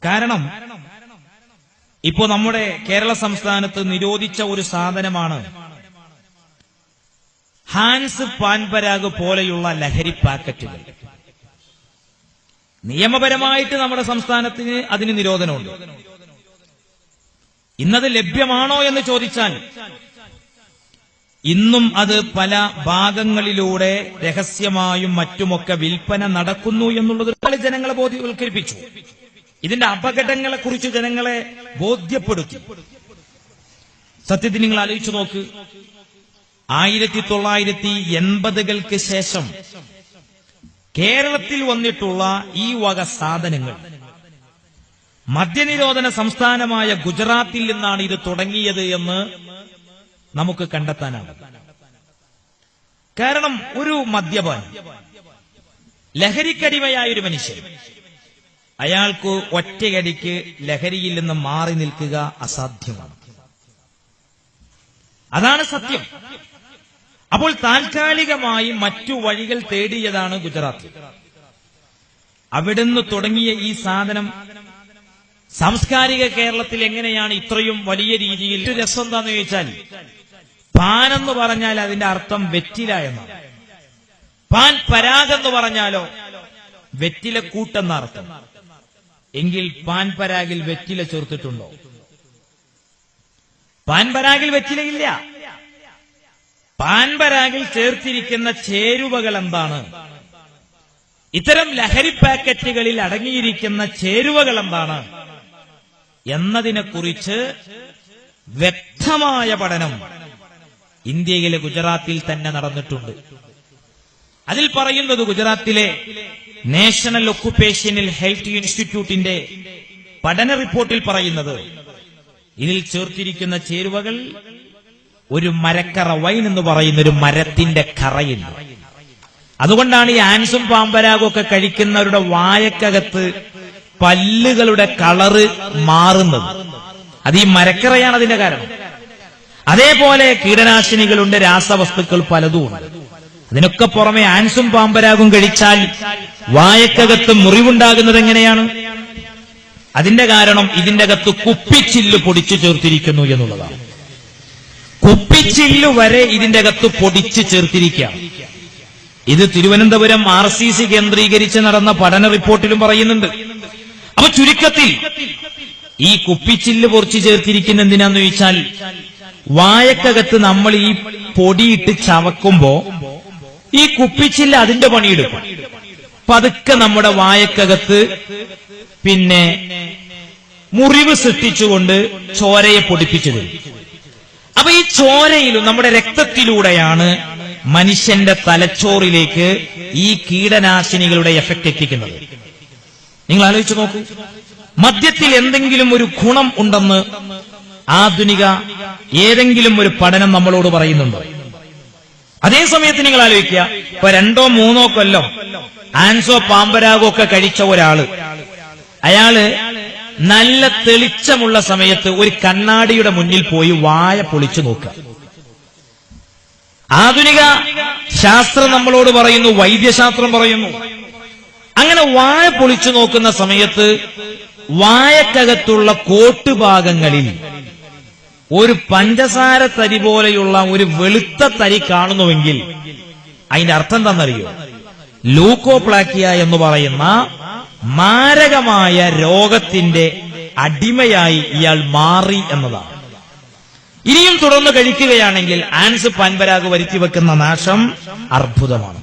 കാരണം ഇപ്പോ നമ്മുടെ കേരള സംസ്ഥാനത്ത് നിരോധിച്ച ഒരു സാധനമാണ് ഹാൻസ് പാൻപരാഗ് പോലെയുള്ള ലഹരി പാക്കറ്റുകൾ. നിയമപരമായിട്ട് നമ്മുടെ സംസ്ഥാനത്തിന് അതിന് നിരോധനമുണ്ട്. ഇന്നത് ലഭ്യമാണോ എന്ന് ചോദിച്ചാൽ ഇന്നും അത് പല ഭാഗങ്ങളിലൂടെ രഹസ്യമായും മറ്റുമൊക്കെ വിൽപ്പന നടക്കുന്നു എന്നുള്ളത് ജനങ്ങളെ ബോധ്യവൽക്കരിപ്പിച്ചു. ഇതിന്റെ അപകടങ്ങളെക്കുറിച്ച് ജനങ്ങളെ ബോധ്യപ്പെടുത്തി. സത്യത്തിൽ നിങ്ങൾ ആലോചിച്ചു നോക്ക്, 1980-കൾക്ക് ശേഷം കേരളത്തിൽ വന്നിട്ടുള്ള ഈ വക സാധനങ്ങൾ മദ്യനിരോധന സംസ്ഥാനമായ ഗുജറാത്തിൽ നിന്നാണ് ഇത് തുടങ്ങിയത് എന്ന് നമുക്ക് കണ്ടെത്താനാണ്. കാരണം ഒരു മദ്യപാൻ, ലഹരിക്കടിമയായൊരു മനുഷ്യൻ, അയാൾക്ക് ഒറ്റയടിക്ക് ലഹരിയിൽ നിന്ന് മാറി നിൽക്കുക അസാധ്യമാണ്. അതാണ് സത്യം. അപ്പോൾ താൽക്കാലികമായി മറ്റു വഴികൾ തേടിയതാണ് ഗുജറാത്ത്. അവിടുന്ന് തുടങ്ങിയ ഈ സാധനം സാംസ്കാരിക കേരളത്തിൽ എങ്ങനെയാണ് ഇത്രയും വലിയ രീതിയിൽ രസം എന്താന്ന് ചോദിച്ചാൽ, പാൻ എന്ന് പറഞ്ഞാൽ അതിന്റെ അർത്ഥം വെറ്റില എന്നാണ്. പാൻ പരാഗെന്ന് പറഞ്ഞാലോ വെറ്റില കൂട്ടെന്ന അർത്ഥം. എങ്കിൽ പാൻ പരാഗിൽ വെറ്റില ചേർത്തിട്ടുണ്ടോ? പാൻ പരാഗിൽ വെറ്റിലയില്ല. പാൻ പരാഗിൽ ചേർത്തിരിക്കുന്ന ചേരുവകൾ എന്താണ്? ഇത്തരം ലഹരി പാക്കറ്റുകളിൽ അടങ്ങിയിരിക്കുന്ന ചേരുവകൾ എന്താണ് എന്നതിനെക്കുറിച്ച് വ്യക്തമായ പഠനം ഇന്ത്യയിലെ ഗുജറാത്തിൽ തന്നെ നടന്നിട്ടുണ്ട്. അതിൽ പറയുന്നത്, ഗുജറാത്തിലെ നാഷണൽ ഒക്കുപേഷണൽ ഹെൽത്ത് ഇൻസ്റ്റിറ്റ്യൂട്ടിന്റെ പഠന റിപ്പോർട്ടിൽ പറയുന്നത്, ഇതിൽ ചേർത്തിരിക്കുന്ന ചേരുവകൾ ഒരു മരക്കറ, വൈൻ എന്ന് പറയുന്ന ഒരു മരത്തിന്റെ കറയുണ്ട്. അതുകൊണ്ടാണ് ഈ ആൻസും പാമ്പരാഗും ഒക്കെ കഴിക്കുന്നവരുടെ വായക്കകത്ത് പല്ലുകളുടെ കളറ് മാറുന്നത്. അത് ഈ മരക്കറയാണ് അതിന്റെ കാരണം. അതേപോലെ കീടനാശിനികളുണ്ട്, രാസവസ്തുക്കൾ പലതുമുണ്ട്. അതിനൊക്കെ പുറമെ ആൻസും പാമ്പരാഗും കഴിച്ചാൽ വായക്കകത്ത് മുറിവുണ്ടാകുന്നത് എങ്ങനെയാണ്? അതിന്റെ കാരണം ഇതിന്റെ അകത്ത് കുപ്പിച്ചില്ല് പൊടിച്ചു ചേർത്തിരിക്കുന്നു എന്നുള്ളതാണ്. കുപ്പിച്ചില്ല് വരെ ഇതിന്റെ അകത്ത് പൊടിച്ചു ചേർത്തിരിക്കുകയാണ്. ഇത് തിരുവനന്തപുരം RCC കേന്ദ്രീകരിച്ച് നടന്ന പഠന റിപ്പോർട്ടിലും പറയുന്നുണ്ട്. അപ്പൊ ചുരുക്കത്തിൽ ഈ കുപ്പിച്ചില്ല് പൊടിച്ചു ചേർത്തിരിക്കുന്ന എന്തിനാന്ന് ചോദിച്ചാൽ, വായക്കകത്ത് നമ്മൾ ഈ പൊടിയിട്ട് ചവക്കുമ്പോ ഈ കുപ്പിച്ചില്ല് അതിന്റെ പണിയെടുക്കും. പതുക്കെ നമ്മുടെ വായക്കകത്ത് പിന്നെ മുറിവ് സൃഷ്ടിച്ചുകൊണ്ട് ചോരയെ പൊടിപ്പിച്ചത്. അപ്പൊ ഈ ചോരയിലും നമ്മുടെ രക്തത്തിലൂടെയാണ് മനുഷ്യന്റെ തലച്ചോറിലേക്ക് ഈ കീടനാശിനികളുടെ എഫക്ട് എത്തിക്കുന്നത്. നിങ്ങൾ ആലോചിച്ചു നോക്കൂ, മദ്യത്തിൽ എന്തെങ്കിലും ഒരു ഗുണം ഉണ്ടെന്ന് ആധുനിക ഏതെങ്കിലും ഒരു പഠനം നമ്മളോട് പറയുന്നുണ്ടോ? അതേസമയത്ത് നിങ്ങൾ ആലോചിക്കുക, ഇപ്പൊ 2-3 കൊല്ലം ആൻസോ പാമ്പരാഗോ ഒക്കെ കഴിച്ച ഒരാള്, അയാള് നല്ല തെളിച്ചമുള്ള സമയത്ത് ഒരു കണ്ണാടിയുടെ മുന്നിൽ പോയി വായ പൊളിച്ചു നോക്കുക. ആധുനിക ശാസ്ത്രം നമ്മളോട് പറയുന്നു, വൈദ്യശാസ്ത്രം പറയുന്നു, അങ്ങനെ വായ പൊളിച്ചു നോക്കുന്ന സമയത്ത് വായക്കകത്തുള്ള കോട്ടുഭാഗങ്ങളിൽ ഒരു പഞ്ചസാര തരി പോലെയുള്ള ഒരു വെളുത്ത തരി കാണുന്നുവെങ്കിൽ അതിന്റെ അർത്ഥം എന്താണെന്നറിയോ? ലൂക്കോപ്ലാക്കിയ എന്ന് പറയുന്ന മാരകമായ രോഗത്തിന്റെ അടിമയായി ഇയാൾ മാറി എന്നതാണ്. ഇനിയും തുടർന്ന് കഴിക്കുകയാണെങ്കിൽ ആൻസ് പാൻപരാഗ് വരുത്തിവെക്കുന്ന നാശം അർബുദമാണ്.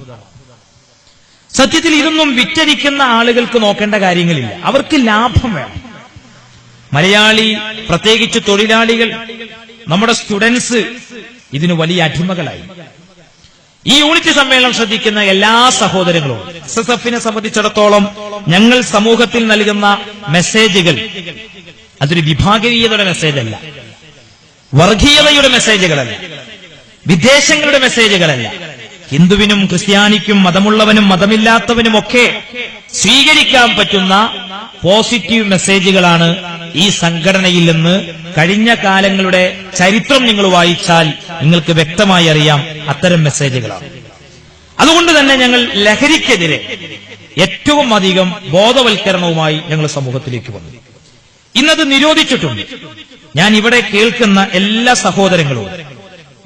സത്യത്തിൽ ഇതൊന്നും വിറ്റഴിക്കുന്ന ആളുകൾക്ക് നോക്കേണ്ട കാര്യങ്ങളില്ല, അവർക്ക് ലാഭം വേണം. മലയാളി, പ്രത്യേകിച്ച് തൊഴിലാളികൾ, നമ്മുടെ സ്റ്റുഡൻസ് ഇതിന് വലിയ അടിമകളായി. ഈ യൂണിറ്റ് സമ്മേളനം ശ്രദ്ധിക്കുന്ന എല്ലാ സഹോദരങ്ങളും, SSFനെ സംബന്ധിച്ചിടത്തോളം ഞങ്ങൾ സമൂഹത്തിൽ നൽകുന്ന മെസ്സേജുകൾ അതൊരു വിഭാഗീയതയുടെ മെസ്സേജല്ല, വർഗീയതയുടെ മെസ്സേജുകളല്ല, വിദ്വേഷങ്ങളുടെ മെസ്സേജുകളല്ല. ഹിന്ദുവിനും ക്രിസ്ത്യാനിക്കും മതമുള്ളവനും മതമില്ലാത്തവനുമൊക്കെ സ്വീകരിക്കാൻ പറ്റുന്ന പോസിറ്റീവ് മെസ്സേജുകളാണ് ഈ സംഘടനയിൽ നിന്ന് കഴിഞ്ഞ കാലങ്ങളുടെ ചരിത്രം നിങ്ങൾ വായിച്ചാൽ നിങ്ങൾക്ക് വ്യക്തമായി അറിയാം, അത്തരം മെസ്സേജുകളാണ്. അതുകൊണ്ട് തന്നെ ഞങ്ങൾ ലഹരിക്കെതിരെ ഏറ്റവും അധികം ബോധവൽക്കരണവുമായി ഞങ്ങൾ സമൂഹത്തിലേക്ക് വന്നു. ഇന്നത് നിരോധിച്ചിട്ടുണ്ട്. ഞാൻ ഇവിടെ കേൾക്കുന്ന എല്ലാ സഹോദരങ്ങളും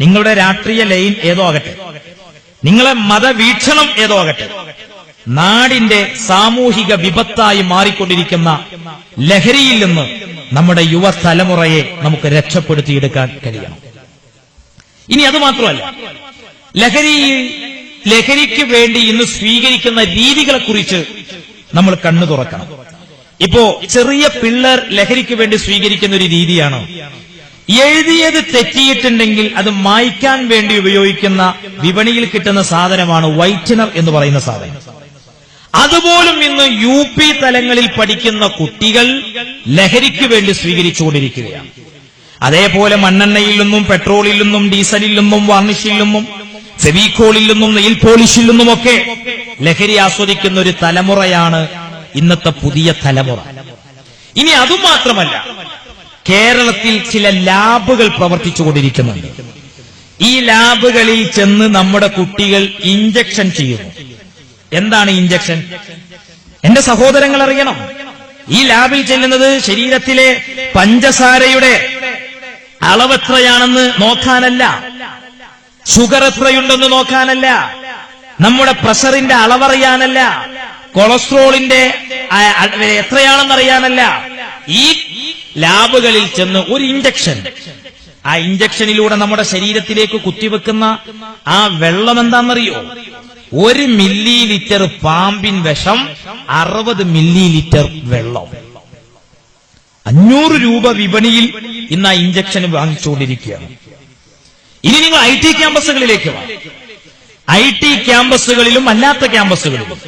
നിങ്ങളുടെ രാഷ്ട്രീയ ലൈൻ ഏതോ ആകട്ടെ, നിങ്ങളെ മതവീക്ഷണം ഏതോ ആകട്ടെ, നാടിന്റെ സാമൂഹിക വിപത്തായി മാറിക്കൊണ്ടിരിക്കുന്ന ലഹരിയിൽ നിന്ന് നമ്മുടെ യുവതലമുറയെ നമുക്ക് രക്ഷപ്പെടുത്തിയെടുക്കാൻ കഴിയണം. ഇനി അത് മാത്രമല്ല, ലഹരിക്ക് വേണ്ടി ഇന്ന് സ്വീകരിക്കുന്ന രീതികളെ കുറിച്ച് നമ്മൾ കണ്ണു തുറക്കണം. ഇപ്പോ ചെറിയ പിള്ളേർ ലഹരിക്ക് വേണ്ടി സ്വീകരിക്കുന്ന ഒരു രീതിയാണ്, എഴുതിയത് തെറ്റിയിട്ടുണ്ടെങ്കിൽ അത് മായ്ക്കാൻ വേണ്ടി ഉപയോഗിക്കുന്ന വിപണിയിൽ കിട്ടുന്ന സാധനമാണ് വൈറ്റനർ എന്ന് പറയുന്ന സാധനം. അതുപോലും ഇന്ന് UP തലങ്ങളിൽ പഠിക്കുന്ന കുട്ടികൾ ലഹരിക്ക് വേണ്ടി സ്വീകരിച്ചുകൊണ്ടിരിക്കുകയാണ്. അതേപോലെ മണ്ണെണ്ണയിൽ നിന്നും പെട്രോളിൽ നിന്നും ഡീസലിൽ നിന്നും വാർണിഷിൽ നിന്നും ഫെവിക്കോളിൽ നിന്നും നെയിൽ പോളിഷിൽ നിന്നുമൊക്കെ ലഹരി ആസ്വദിക്കുന്ന ഒരു തലമുറയാണ് ഇന്നത്തെ പുതിയ തലമുറ. ഇനി അതുമാത്രമല്ല, കേരളത്തിൽ ചില ലാബുകൾ പ്രവർത്തിച്ചുകൊണ്ടിരിക്കുന്നുണ്ട്. ഈ ലാബുകളിൽ ചെന്ന് നമ്മുടെ കുട്ടികൾ ഇഞ്ചക്ഷൻ ചെയ്യുന്നു. എന്താണ് ഇഞ്ചക്ഷൻ? എന്റെ സഹോദരങ്ങൾ അറിയണം, ഈ ലാബിൽ ചെല്ലുന്നത് ശരീരത്തിലെ പഞ്ചസാരയുടെ അളവെത്രയാണെന്ന് നോക്കാനല്ല, ഷുഗർ എത്രയുണ്ടെന്ന് നോക്കാനല്ല, നമ്മുടെ പ്രഷറിന്റെ അളവറിയാനല്ല, കൊളസ്ട്രോളിന്റെ എത്രയാണെന്നറിയാനല്ല. ഈ ലാബുകളിൽ ചെന്ന് ഒരു ഇഞ്ചക്ഷൻ, ആ ഇഞ്ചക്ഷനിലൂടെ നമ്മുടെ ശരീരത്തിലേക്ക് കുത്തിവെക്കുന്ന ആ വെള്ളം എന്താണെന്നറിയോ? 1 മില്ലി ലിറ്റർ പാമ്പിൻ വിഷം, 60 മില്ലി ലിറ്റർ വെള്ളം. 500 രൂപ വിപണിയിൽ ഇന്ന് ആ ഇഞ്ചക്ഷൻ വാങ്ങിച്ചുകൊണ്ടിരിക്കുകയാണ്. ഇനി നിങ്ങൾ IT ക്യാമ്പസുകളിലേക്ക് വാ. IT ക്യാമ്പസുകളിലും അല്ലാത്ത ക്യാമ്പസുകളിലും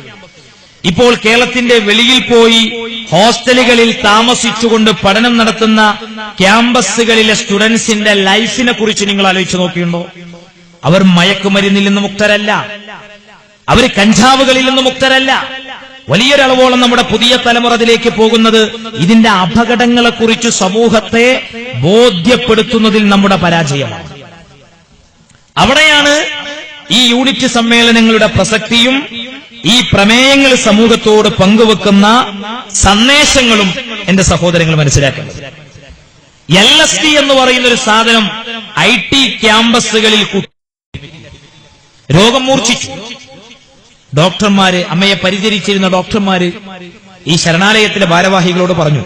ഇപ്പോൾ കേരളത്തിന്റെ വെളിയിൽ പോയി ഹോസ്റ്റലുകളിൽ താമസിച്ചുകൊണ്ട് പഠനം നടത്തുന്ന ക്യാമ്പസുകളിലെ സ്റ്റുഡൻസിന്റെ ലൈഫിനെ കുറിച്ച് നിങ്ങൾ ആലോചിച്ച് നോക്കിയുണ്ടോ? അവർ മയക്കുമരുന്നിൽ നിന്ന് മുക്തരല്ല, അവർ കഞ്ചാവുകളിൽ നിന്ന് മുക്തരല്ല. വലിയൊരളവോളം നമ്മുടെ പുതിയ തലമുറ അതിലേക്ക് പോകുന്നത് ഇതിന്റെ അപകടങ്ങളെക്കുറിച്ച് സമൂഹത്തെ ബോധ്യപ്പെടുത്തുന്നതിൽ നമ്മുടെ പരാജയമാണ്. അവിടെയാണ് ഈ യൂണിറ്റ് സമ്മേളനങ്ങളുടെ പ്രസക്തിയും ഈ പ്രമേയങ്ങൾ സമൂഹത്തോട് പങ്കുവെക്കുന്ന സന്ദേശങ്ങളും എന്റെ സഹോദരങ്ങൾ മനസ്സിലാക്കേണ്ടത്. LSD എന്ന് പറയുന്ന ഒരു സാധനം IT ക്യാമ്പസുകളിൽ രോഗം മൂർച്ഛിച്ചു. ഡോക്ടർമാര്, അമ്മയെ പരിചരിച്ചിരുന്ന ഡോക്ടർമാര് ഈ ശരണാലയത്തിലെ ഭാരവാഹികളോട് പറഞ്ഞു,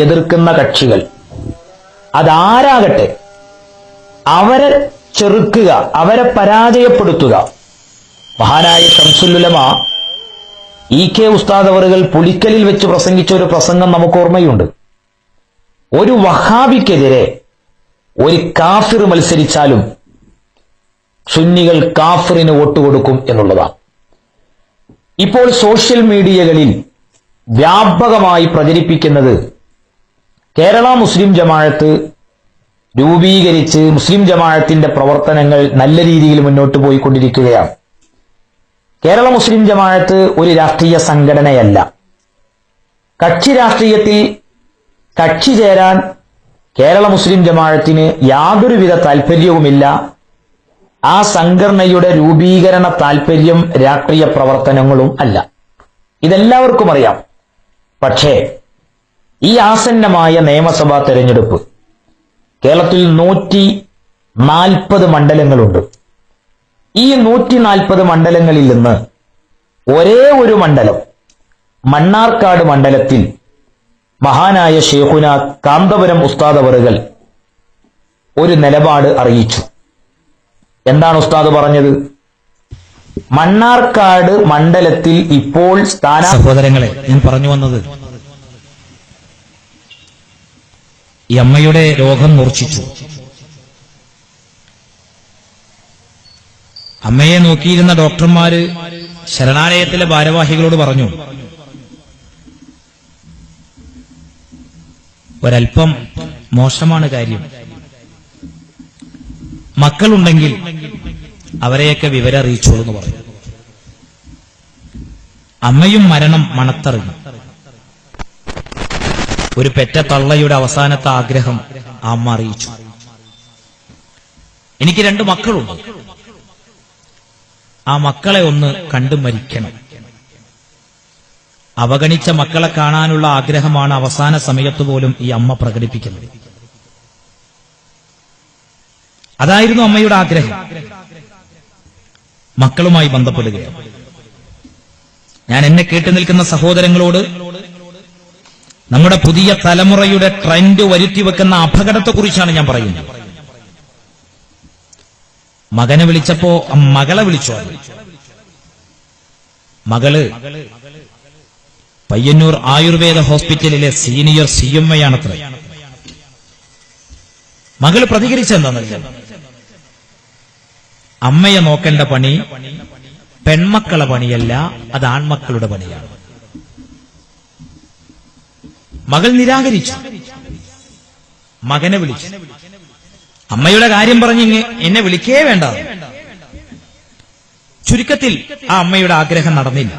എതിർക്കുന്ന കക്ഷികൾ അതാരാകട്ടെ, അവരെ ചെറുക്കുക, അവരെ പരാജയപ്പെടുത്തുക. മഹാനായ ശംസുൽ ഉലമ EK ഉസ്താദ് അവറുകൾ പുലിക്കലിൽ വെച്ച് പ്രസംഗിച്ച ഒരു പ്രസംഗം നമുക്ക് ഓർമ്മയുണ്ട്. ഒരു വഹാബിക്കെതിരെ ഒരു കാഫിർ മത്സരിച്ചാലും സുന്നികൾ കാഫിറിന് വോട്ട് കൊടുക്കും എന്നുള്ളതാണ്. ഇപ്പോൾ സോഷ്യൽ മീഡിയകളിൽ വ്യാപകമായി പ്രചരിപ്പിക്കുന്നത് കേരള മുസ്ലിം ജമാഅത്ത് രൂപീകരിച്ച് മുസ്ലിം ജമാഅത്തിന്റെ പ്രവർത്തനങ്ങൾ നല്ല രീതിയിൽ മുന്നോട്ട് പോയിക്കൊണ്ടിരിക്കുകയാണ്. കേരള മുസ്ലിം ജമാഅത്ത് ഒരു രാഷ്ട്രീയ സംഘടനയല്ല. കക്ഷി രാഷ്ട്രീയത്തിൽ കക്ഷി ചേരാൻ കേരള മുസ്ലിം ജമാഅത്തിന് യാതൊരുവിധ താൽപര്യവുമില്ല. ആ സംഘടനയുടെ രൂപീകരണ താൽപര്യം രാഷ്ട്രീയ പ്രവർത്തനങ്ങളും അല്ല. ഇതെല്ലാവർക്കും അറിയാം. പക്ഷേ ഈ ആസന്നമായ നിയമസഭാ തെരഞ്ഞെടുപ്പ്, കേരളത്തിൽ 140 മണ്ഡലങ്ങളുണ്ട്. ഈ 140 മണ്ഡലങ്ങളിൽ നിന്ന് ഒരേ ഒരു മണ്ഡലം, മണ്ണാർക്കാട് മണ്ഡലത്തിൽ മഹാനായ ശൈഖുന കാന്തപുരം ഉസ്താദ് അവറുകൾ ഒരു നിലപാട് അറിയിച്ചു. എന്താണ് ഉസ്താദ് പറഞ്ഞത്? മണ്ണാർക്കാട് മണ്ഡലത്തിൽ ഇപ്പോൾ സഹോദരങ്ങളെ, ഞാൻ പറഞ്ഞു വന്നത്, ഈ അമ്മയുടെ രോഗം മൂർച്ഛിച്ചു. അമ്മയെ നോക്കിയിരുന്ന ഡോക്ടർമാര് ശരണാലയത്തിലെ ഭാരവാഹികളോട് പറഞ്ഞു, ഒരൽപ്പം മോശമാണ് കാര്യം. മക്കളുണ്ടെങ്കിൽ അവരെയൊക്കെ വിവരം അറിയിച്ചോളൂ എന്ന് പറഞ്ഞു. അമ്മയും മരണം മണത്തറിഞ്ഞു. ഒരു പെറ്റ തള്ളയുടെ അവസാനത്തെ ആഗ്രഹം ആ അമ്മ അറിയിച്ചു. എനിക്ക് 2 മക്കളുണ്ട്, ആ മക്കളെ ഒന്ന് കണ്ടു മരിക്കണം. അവഗണിച്ച മക്കളെ കാണാനുള്ള ആഗ്രഹമാണ് അവസാന സമയത്ത് പോലും ഈ അമ്മ പ്രകടിപ്പിക്കുന്നത്. അതായിരുന്നു അമ്മയുടെ ആഗ്രഹം. മക്കളുമായി ബന്ധപ്പെടുകയാണ്. ഞാൻ എന്നെ കേട്ടു നിൽക്കുന്ന സഹോദരങ്ങളോട് നമ്മുടെ പുതിയ തലമുറയുടെ ട്രെൻഡ് വരുത്തിവെക്കുന്ന അപകടത്തെക്കുറിച്ചാണ് ഞാൻ പറയുന്നത്. മകനെ വിളിച്ചപ്പോ മകളെ വിളിച്ചോ? മകള് പയ്യന്നൂർ ആയുർവേദ ഹോസ്പിറ്റലിലെ സീനിയർ CMA ആണത്രേ. മകള് പ്രതികരിച്ചെന്താണെന്നല്ല, അമ്മയെ നോക്കേണ്ട പണി പെൺമക്കളെ പണിയല്ല, അത് ആൺമക്കളുടെ പണിയാണ്. മകൾ നിരാകരിച്ചു. മകനെ വിളിച്ചു. അമ്മയുടെ കാര്യം പറഞ്ഞ് എന്നെ വിളിക്കേ വേണ്ട. ചുരുക്കത്തിൽ ആ അമ്മയുടെ ആഗ്രഹം നടന്നില്ല.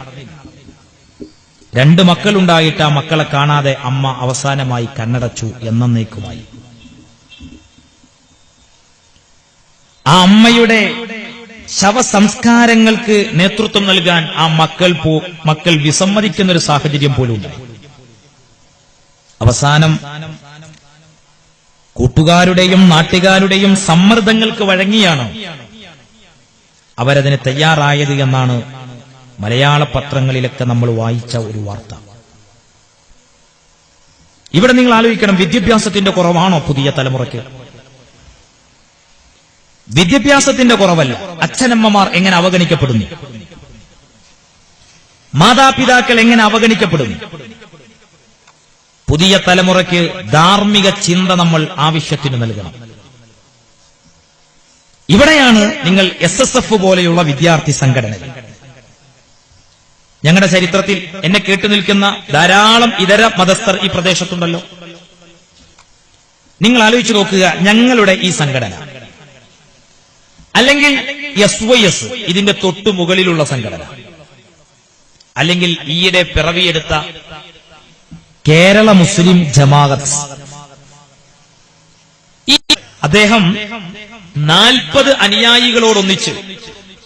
2 മക്കളുണ്ടായിട്ട് ആ മക്കളെ കാണാതെ അമ്മ അവസാനമായി കണ്ണടച്ചു, എന്നേക്കുമായി. ആ അമ്മയുടെ ശവസംസ്കാരങ്ങൾക്ക് നേതൃത്വം നൽകാൻ ആ മക്കൾ വിസമ്മതിക്കുന്ന ഒരു സാഹചര്യം പോലും ഉണ്ടായി. അവസാനം കൂട്ടുകാരുടെയും നാട്ടുകാരുടെയും സമ്മർദ്ദങ്ങൾക്ക് വഴങ്ങിയാണ് അവരതിന് തയ്യാറായത് എന്നാണ് മലയാള പത്രങ്ങളിലൊക്കെ നമ്മൾ വായിച്ച ഒരു വാർത്ത. ഇവിടെ നിങ്ങൾ ആലോചിക്കണം, വിദ്യാഭ്യാസത്തിന്റെ കുറവാണോ പുതിയ തലമുറയ്ക്ക്? വിദ്യാഭ്യാസത്തിന്റെ കുറവല്ല, അച്ഛനമ്മമാർ എങ്ങനെ അവഗണിക്കപ്പെടുന്നു, മാതാപിതാക്കൾ എങ്ങനെ അവഗണിക്കപ്പെടുന്നു. പുതിയ തലമുറയ്ക്ക് ധാർമ്മിക ചിന്ത നമ്മൾ ആവശ്യത്തിന് നൽകണം. ഇവിടെയാണ് നിങ്ങൾ SSF പോലെയുള്ള വിദ്യാർത്ഥി സംഘടനകൾ. ഞങ്ങളുടെ ചരിത്രത്തിൽ എന്നെ കേട്ടു നിൽക്കുന്ന ധാരാളം ഇതര മതസ്ഥർ ഈ പ്രദേശത്തുണ്ടല്ലോ. നിങ്ങൾ ആലോചിച്ചു നോക്കുക, ഞങ്ങളുടെ ഈ സംഘടന അല്ലെങ്കിൽ SYS, ഇതിന്റെ തൊട്ടു മുകളിലുള്ള സംഘടന, അല്ലെങ്കിൽ ഈയിടെ പിറവിയെടുത്ത കേരള മുസ്ലിം ജമാഅത്ത്, അദ്ദേഹം 40 അനുയായികളോടൊന്നിച്ച്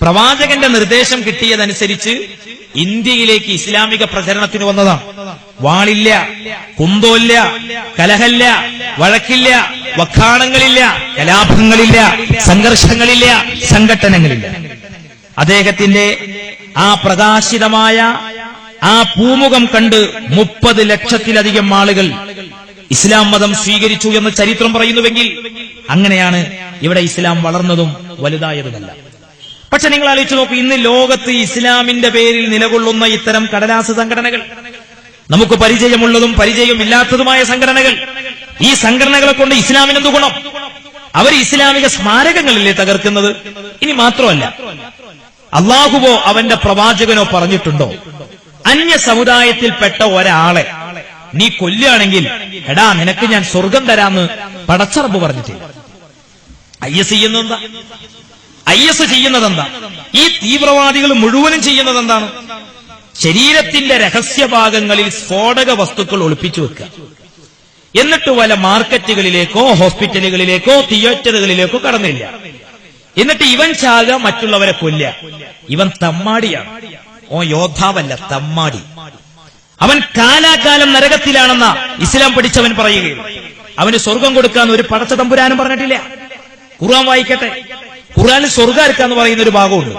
പ്രവാചകന്റെ നിർദ്ദേശം കിട്ടിയതനുസരിച്ച് ഇന്ത്യയിലേക്ക് ഇസ്ലാമിക പ്രചരണത്തിന് വന്നതാണ്. വാളില്ല, കുന്തോല്ല, കലഹല്ല, വഴക്കില്ല, വക്കാണങ്ങളില്ല, കലാപങ്ങളില്ല, സംഘർഷങ്ങളില്ല, സംഘട്ടനങ്ങളില്ല. അദ്ദേഹത്തിന്റെ ആ പ്രകാശിതമായ ആ പൂമുഖം കണ്ട് 30 ലക്ഷത്തിലധികം ആളുകൾ ഇസ്ലാം മതം സ്വീകരിച്ചു എന്ന് ചരിത്രം പറയുന്നുവെങ്കിൽ അങ്ങനെയാണ് ഇവിടെ ഇസ്ലാം വളർന്നതും വലുതായതുമല്ല. പക്ഷെ നിങ്ങൾ ആലോചിച്ച് നോക്കൂ, ഇന്ന് ലോകത്ത് ഇസ്ലാമിന്റെ പേരിൽ നിലകൊള്ളുന്ന ഇത്തരം കടലാസ് സംഘടനകൾ, നമുക്ക് പരിചയമുള്ളതും പരിചയമില്ലാത്തതുമായ സംഘടനകൾ, ഈ സംഘടനകളെ കൊണ്ട് ഇസ്ലാമിന് എന്ത് ഗുണം? അവർ ഇസ്ലാമിക സ്മാരകങ്ങളിലെ തകർക്കുന്നത്. ഇനി മാത്രമല്ല, അള്ളാഹുവോ അവന്റെ പ്രവാചകനോ പറഞ്ഞിട്ടുണ്ടോ അന്യ സമുദായത്തിൽപ്പെട്ട ഒരാളെ നീ കൊല്ലുകയാണെങ്കിൽ എടാ നിനക്ക് ഞാൻ സ്വർഗം തരാന്ന് പടച്ചറബ് പറഞ്ഞിട്ടില്ല. IS ചെയ്യുന്നതെന്താ? IS ചെയ്യുന്നതെന്താ? ഈ തീവ്രവാദികൾ മുഴുവനും ചെയ്യുന്നതെന്താണ്? ശരീരത്തിന്റെ രഹസ്യഭാഗങ്ങളിൽ സ്ഫോടക വസ്തുക്കൾ ഒളിപ്പിച്ചു വെക്കുക, എന്നിട്ട് വല്ല മാർക്കറ്റുകളിലേക്കോ ഹോസ്പിറ്റലുകളിലേക്കോ തിയേറ്ററുകളിലേക്കോ കടന്നില്ല. എന്നിട്ട് ഇവൻ ചാകുക, മറ്റുള്ളവരെ കൊല്ലുക. ഇവൻ തമ്മാടിയാണ്. ഓ യോദ്ധാവല്ല, തമ്മാടി. അവൻ കാലാകാലം നരകത്തിലാണെന്ന ഇസ്ലാം പഠിച്ചവൻ പറയുകയും അവന് സ്വർഗം കൊടുക്കാന്ന് ഒരു പടച്ച തമ്പുരാനും പറഞ്ഞിട്ടില്ല. ഖുർആൻ വായിക്കട്ടെ. ഖുർആനിൽ സ്വർഗ്ഗാർക്കാന്ന് പറയുന്ന ഒരു ഭാഗമുണ്ട്,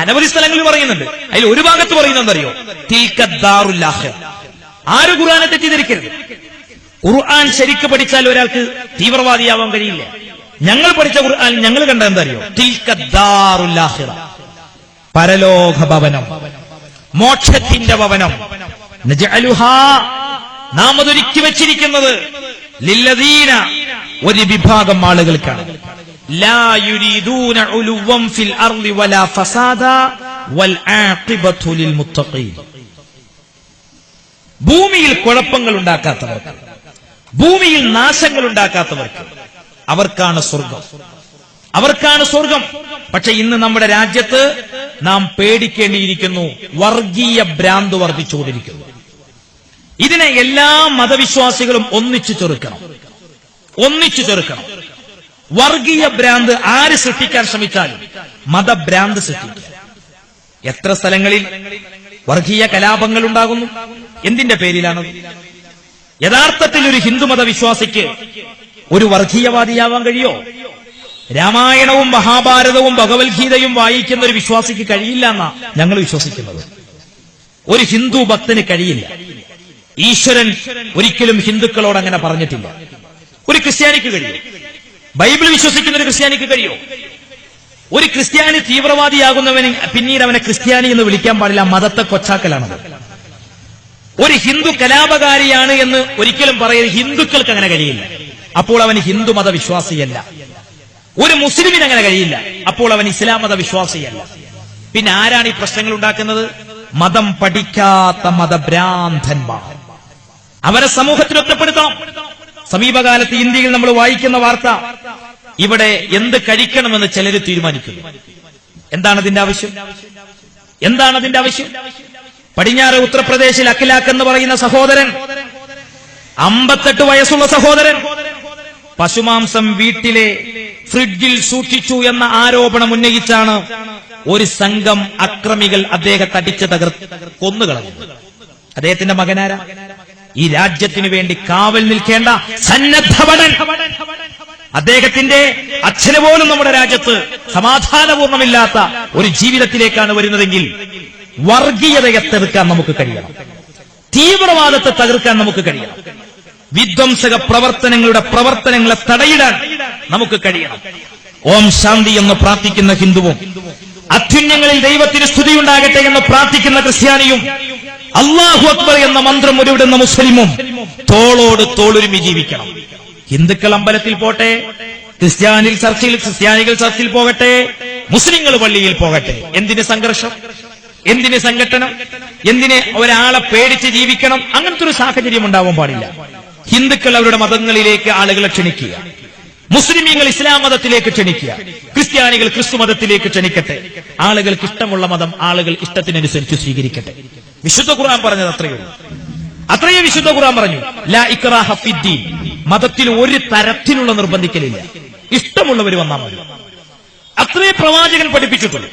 അനവധി സ്ഥലങ്ങളിൽ പറയുന്നുണ്ട്. അതിൽ ഒരു ഭാഗത്ത് പറയുന്നതറിയോ? തിൽക ദാറുൽ ആഖിറ. ആരും ഖുർആനെ തെറ്റിദ്ധരിക്കരുത്. ഖുർആൻ ശരിക്ക് പഠിച്ചാൽ ഒരാൾക്ക് തീവ്രവാദിയാവാൻ കഴിയില്ല. ഞങ്ങൾ പഠിച്ച ഖുർആൻ ഞങ്ങൾ കണ്ട എന്തറിയോ? തിൽക ദാറുൽ ആഖിറ, പരലോക ഭവനം, മോക്ഷത്തിന്റെ ഭവനം. നജഅലുഹാ, നാം അതൊരുക്കി വെച്ചിരിക്കുന്നത് ലില്ലദീന, ഒരു വിഭാഗം ആളുകൾക്കാണ്. ലാ യുരീദൂന ഉലുവൻ ഫിൽ അർളി വലാ ഫസാദാ വൽ ആഖിബത്തു ലിൽ മുത്തഖീൻ. ഭൂമിയിൽ കുഴപ്പങ്ങൾ ഉണ്ടാക്കാത്തവർക്ക്, ഭൂമിയിൽ നാശങ്ങൾ ഉണ്ടാക്കാത്തവർക്ക്, അവർക്കാണ് സ്വർഗം, അവർക്കാണ് സ്വർഗം. പക്ഷെ ഇന്ന് നമ്മുടെ രാജ്യത്ത് നാം പേടിക്കേണ്ടിയിരിക്കുന്നു. വർഗീയ ഭ്രാന്ത് വർദ്ധിച്ചുകൊണ്ടിരിക്കുന്നു. ഇതിനെ എല്ലാ മതവിശ്വാസികളും ഒന്നിച്ചു ചെറുക്കണം, ഒന്നിച്ചു ചെറുക്കണം. വർഗീയ ഭ്രാന്ത് ആര് സൃഷ്ടിക്കാൻ ശ്രമിച്ചാലും മതഭ്രാന്ത് സൃഷ്ടിക്കുക. എത്ര സ്ഥലങ്ങളിൽ വർഗീയ കലാപങ്ങൾ ഉണ്ടാകുന്നു? എന്തിന്റെ പേരിലാണ്? യഥാർത്ഥത്തിൽ ഒരു ഹിന്ദുമത വിശ്വാസിക്ക് ഒരു വർഗീയവാദിയാവാൻ കഴിയോ? രാമായണവും മഹാഭാരതവും ഭഗവത്ഗീതയും വായിക്കുന്ന ഒരു വിശ്വാസിക്ക് കഴിയില്ല എന്നാ ഞങ്ങൾ വിശ്വസിക്കുന്നത്. ഒരു ഹിന്ദു ഭക്തന് കഴിയില്ല. ഈശ്വരൻ ഒരിക്കലും ഹിന്ദുക്കളോട് അങ്ങനെ പറഞ്ഞിട്ടില്ല. ഒരു ക്രിസ്ത്യാനിക്ക് കഴിയും, ബൈബിൾ വിശ്വസിക്കുന്ന ഒരു ക്രിസ്ത്യാനിക്ക് കഴിയോ? ഒരു ക്രിസ്ത്യാനി തീവ്രവാദിയാകുന്നവന് പിന്നീട് അവനെ ക്രിസ്ത്യാനി എന്ന് വിളിക്കാൻ പാടില്ല, മതത്തെ കൊച്ചാക്കലാണത്. ഒരു ഹിന്ദു കലാപകാരിയാണ് എന്ന് ഒരിക്കലും പറയുന്നത് ഹിന്ദുക്കൾക്ക് അങ്ങനെ കഴിയില്ല, അപ്പോൾ അവൻ ഹിന്ദു മതവിശ്വാസിയല്ല. ഒരു മുസ്ലിമിന് അങ്ങനെ കഴിയില്ല, അപ്പോൾ അവൻ ഇസ്ലാം മതവിശ്വാസിയല്ല. പിന്നെ ആരാണ് ഈ പ്രശ്നങ്ങൾ ഉണ്ടാക്കുന്നത്? മതം പഠിക്കാത്ത മതഭ്രാന്തന്മാർ. അവരെ സമൂഹത്തിൽ ഒറ്റപ്പെടുത്തണം. സമീപകാലത്ത് ഇന്ത്യയിൽ നമ്മൾ വായിക്കുന്ന വാർത്ത, ഇവിടെ എന്ത് കഴിക്കണമെന്ന് ചിലർ തീരുമാനിക്കുന്നു. എന്താണ് അതിന്റെ ആവശ്യം? എന്താണ് അതിന്റെ ആവശ്യം? പടിഞ്ഞാറ് ഉത്തർപ്രദേശിൽ അഖിലാഖ് എന്ന് പറയുന്ന സഹോദരൻ, 58 വയസ്സുള്ള സഹോദരൻ, പശുമാംസം വീട്ടിലെ ഫ്രിഡ്ജിൽ സൂക്ഷിച്ചു എന്ന ആരോപണം ഉന്നയിച്ചാണ് ഒരു സംഘം അക്രമികൾ അദ്ദേഹത്തെ അടിച്ച് കൊന്നുകളഞ്ഞു. അദ്ദേഹത്തിന്റെ മകനാര? ഈ രാജ്യത്തിനു വേണ്ടി കാവൽ നിൽക്കേണ്ട സന്നദ്ധഭടൻ. അദ്ദേഹത്തിന്റെ അച്ഛന് പോലും നമ്മുടെ രാജ്യത്ത് സമാധാനപൂർണ്ണമില്ലാത്ത ഒരു ജീവിതത്തിലേക്കാണ് വരുന്നതെങ്കിൽ വർഗീയതയെ തകർക്കാൻ നമുക്ക് കഴിയണം, തീവ്രവാദത്തെ തകർക്കാൻ നമുക്ക് കഴിയണം, വിധ്വംസക പ്രവർത്തനങ്ങളെ തടയിടാൻ നമുക്ക് കഴിയണം. ഓം ശാന്തി എന്ന് പ്രാർത്ഥിക്കുന്ന ഹിന്ദുവും, അത്യുന്നങ്ങളിൽ ദൈവത്തിന് സ്തുതിയുണ്ടാകട്ടെ എന്ന് പ്രാർത്ഥിക്കുന്ന ക്രിസ്ത്യാനിയും, അല്ലാഹു അക്ബർ എന്ന മന്ത്രം ഉരുവിടുന്ന മുസ്ലിമും തോളോട് തോളൊരുമി ജീവിക്കണം. ഹിന്ദുക്കൾ അമ്പലത്തിൽ പോട്ടെ, ക്രിസ്ത്യാനികൾ ചർച്ചിൽ പോകട്ടെ, മുസ്ലിങ്ങൾ പള്ളിയിൽ പോകട്ടെ. എന്തിന് സംഘർഷം? എന്തിന് സംഘട്ടനം? എന്തിന് ഒരാളെ പേടിച്ച് ജീവിക്കണം? അങ്ങനത്തെ ഒരു സാഹചര്യം ഉണ്ടാവാൻ പാടില്ല. ഹിന്ദുക്കൾ അവരുടെ മതങ്ങളിലേക്ക് ആളുകളെ ക്ഷണിക്കുക, മുസ്ലിമീങ്ങൾ ഇസ്ലാം മതത്തിലേക്ക് ക്ഷണിക്കുക, ക്രിസ്ത്യാനികൾ ക്രിസ്തു മതത്തിലേക്ക് ക്ഷണിക്കട്ടെ. ആളുകൾക്ക് ഇഷ്ടമുള്ള മതം ആളുകൾ ഇഷ്ടത്തിനനുസരിച്ച് സ്വീകരിക്കട്ടെ. വിശുദ്ധ ഖുർആൻ പറഞ്ഞത് അത്രയേ ഉള്ളൂ. അത്രയേ വിശുദ്ധ ഖുർആൻ പറഞ്ഞു. ലാ ഇക്റാഹ ഫിദ്ദീൻ, മതത്തിൽ ഒരു തരത്തിലുള്ള നിർബന്ധിക്കലില്ല, ഇഷ്ടമുള്ളവർ വന്നാൽ മതി. അത്രേ പ്രവാചകൻ പഠിപ്പിച്ചിട്ടുള്ളൂ.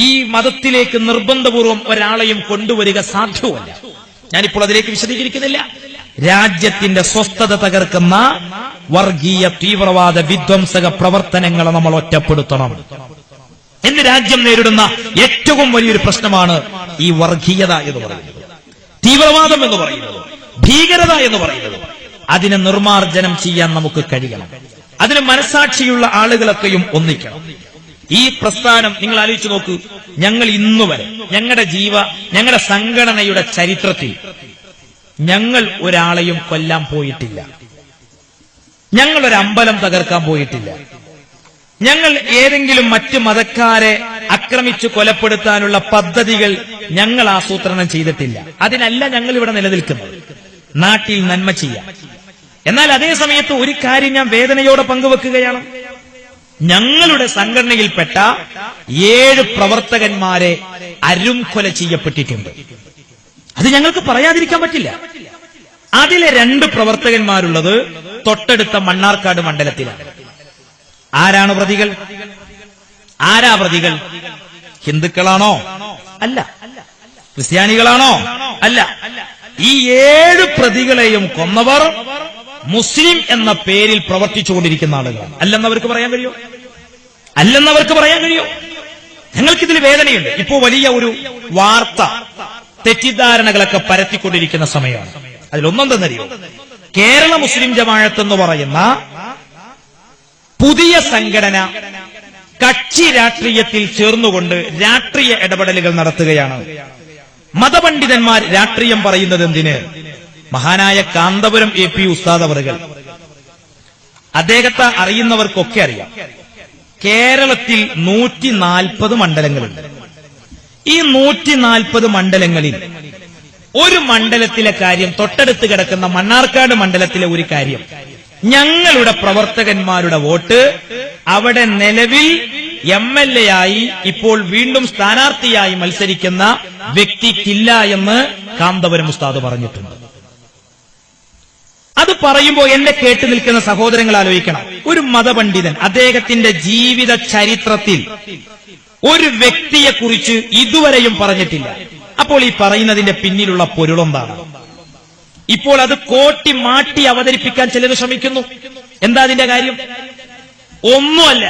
ഈ മതത്തിലേക്ക് നിർബന്ധപൂർവം ഒരാളെയും കൊണ്ടുവരിക സാധ്യമല്ല. ഞാനിപ്പോൾ അതിലേക്ക് വിശദീകരിക്കുന്നില്ല. രാജ്യത്തിന്റെ സ്വസ്ഥത തകർക്കുന്ന വർഗീയ തീവ്രവാദ വിധ്വംസക പ്രവർത്തനങ്ങളെ നമ്മൾ ഒറ്റപ്പെടുത്തണം. ഇന്ന് രാജ്യം നേരിടുന്ന ഏറ്റവും വലിയൊരു പ്രശ്നമാണ് ഈ വർഗീയത എന്ന് പറയുന്നത്, തീവ്രവാദം എന്ന് പറയുന്നത്, ഭീകരത എന്ന് പറയുന്നത്. അതിനെ നിർമാർജനം ചെയ്യാൻ നമുക്ക് കഴിയണം. അതിന് മനസാക്ഷിയുള്ള ആളുകളൊക്കെയും ഒന്നിക്കണം. ഈ പ്രസ്ഥാനം നിങ്ങൾ ആലോചിച്ച് നോക്കൂ. ഞങ്ങൾ ഇന്നുവരെ ഞങ്ങളുടെ സംഘടനയുടെ ചരിത്രത്തിൽ ഞങ്ങൾ ഒരാളെയും കൊല്ലാൻ പോയിട്ടില്ല, ഞങ്ങൾ ഒരു അമ്പലം തകർക്കാൻ പോയിട്ടില്ല, ഞങ്ങൾ ഏതെങ്കിലും മറ്റു മതക്കാരെ ആക്രമിച്ചു കൊലപ്പെടുത്താനുള്ള പദ്ധതികൾ ഞങ്ങൾ ആസൂത്രണം ചെയ്തിട്ടില്ല. അതിനല്ല ഞങ്ങൾ ഇവിടെ നിലനിൽക്കുന്നത്, നാട്ടിൽ നന്മ ചെയ്യാം. എന്നാൽ അതേ സമയത്ത് ഒരു കാര്യം ഞാൻ വേദനയോടെ പങ്കുവെക്കുകയാണ്. ഞങ്ങളുടെ സംഘടനയിൽപ്പെട്ട 7 പ്രവർത്തകന്മാരെ അരുംകൊല ചെയ്യപ്പെട്ടിട്ടുണ്ട്. അത് ഞങ്ങൾക്ക് പറയാതിരിക്കാൻ പറ്റില്ല. അതിലെ 2 പ്രവർത്തകന്മാരുള്ളത് തൊട്ടടുത്ത മണ്ണാർക്കാട് മണ്ഡലത്തിലാണ്. ആരാണ് പ്രതികൾ? ആരാ പ്രതികൾ? ഹിന്ദുക്കളാണോ? അല്ല. ക്രിസ്ത്യാനികളാണോ? അല്ല. ഈ 7 പ്രതികളെയും കൊന്നവർ മുസ്ലിം എന്ന പേരിൽ പ്രവർത്തിച്ചുകൊണ്ടിരിക്കുന്ന ആളുകളാണ്. അല്ലെന്നവർക്ക് പറയാൻ കഴിയോ? അല്ലെന്നവർക്ക് പറയാൻ കഴിയോ? ഞങ്ങൾക്കിതിൽ വേദനയുണ്ട്. ഇപ്പോ വലിയ ഒരു വാർത്ത, തെറ്റിദ്ധാരണകളൊക്കെ പരത്തിക്കൊണ്ടിരിക്കുന്ന സമയമാണ്. അതിലൊന്നെന്തെന്നറിയോ? കേരള മുസ്ലിം ജമാഅത്ത് എന്ന് പറയുന്ന പുതിയ സംഘടന കക്ഷി രാഷ്ട്രീയത്തിൽ ചേർന്നുകൊണ്ട് രാഷ്ട്രീയ ഇടപെടലുകൾ നടത്തുകയാണ്. മതപണ്ഡിതന്മാർ രാഷ്ട്രീയം പറയുന്നത് എന്തിന്? മഹാനായ കാന്തപുരം AP ഉസ്താദ് അവറുകൾ, അദ്ദേഹത്തെ അറിയുന്നവർക്കൊക്കെ അറിയാം, കേരളത്തിൽ 140 മണ്ഡലങ്ങളുണ്ട്. ഈ 140 മണ്ഡലങ്ങളിൽ ഒരു മണ്ഡലത്തിലെ കാര്യം, തൊട്ടടുത്ത് കിടക്കുന്ന മണ്ണാർക്കാട് മണ്ഡലത്തിലെ ഒരു കാര്യം, ഞങ്ങളുടെ പ്രവർത്തകന്മാരുടെ വോട്ട് അവിടെ നിലവിൽ MLA ആയി ഇപ്പോൾ വീണ്ടും സ്ഥാനാർത്ഥിയായി മത്സരിക്കുന്ന വ്യക്തിക്കില്ല എന്ന് കാന്തപുരം ഉസ്താദ് പറഞ്ഞിട്ടുണ്ട്. അത് പറയുമ്പോൾ എന്നെ കേട്ടു നിൽക്കുന്ന സഹോദരങ്ങൾ ആലോചിക്കണം. ഒരു മതപണ്ഡിതൻ അദ്ദേഹത്തിന്റെ ജീവിത ചരിത്രത്തിൽ ഒരു വ്യക്തിയെക്കുറിച്ച് ഇതുവരെയും പറഞ്ഞിട്ടില്ല. അപ്പോൾ ഈ പറയുന്നതിന്റെ പിന്നിലുള്ള പൊരുളെന്താണ്? ഇപ്പോൾ അത് കോട്ടി മാറ്റി അവതരിപ്പിക്കാൻ ചിലർ ശ്രമിക്കുന്നു. എന്താ അതിന്റെ കാര്യം? ഒന്നുമല്ല.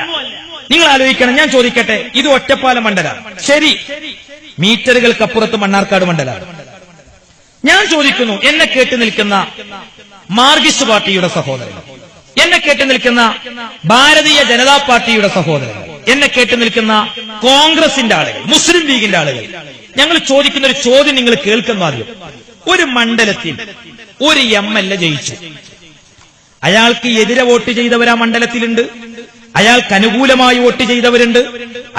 നിങ്ങൾ ആലോചിക്കണം. ഞാൻ ചോദിക്കട്ടെ, ഇത് ഒറ്റപ്പാലം മണ്ഡലമാണ്, ശരി, മീറ്ററുകൾക്കപ്പുറത്ത് മണ്ണാർക്കാട് മണ്ഡലമാണ്. ഞാൻ ചോദിക്കുന്നു, എന്നെ കേട്ടു നിൽക്കുന്ന മാർക്സിസ്റ്റ് പാർട്ടിയുടെ സഹോദരങ്ങൾ, എന്നെ കേട്ടു നിൽക്കുന്ന ഭാരതീയ ജനതാ പാർട്ടിയുടെ സഹോദരങ്ങൾ, എന്നെ കേട്ടു നിൽക്കുന്ന കോൺഗ്രസിന്റെ ആളുകൾ, മുസ്ലിം ലീഗിന്റെ ആളുകൾ, ഞങ്ങൾ ചോദിക്കുന്ന ഒരു ചോദ്യം നിങ്ങൾ കേൾക്കുന്ന ആദ്യം. ഒരു മണ്ഡലത്തിൽ ഒരു MLA ജയിച്ചു. അയാൾക്ക് എതിരെ വോട്ട് ചെയ്തവരാ മണ്ഡലത്തിലുണ്ട്, അയാൾക്ക് അനുകൂലമായി വോട്ട് ചെയ്തവരുണ്ട്,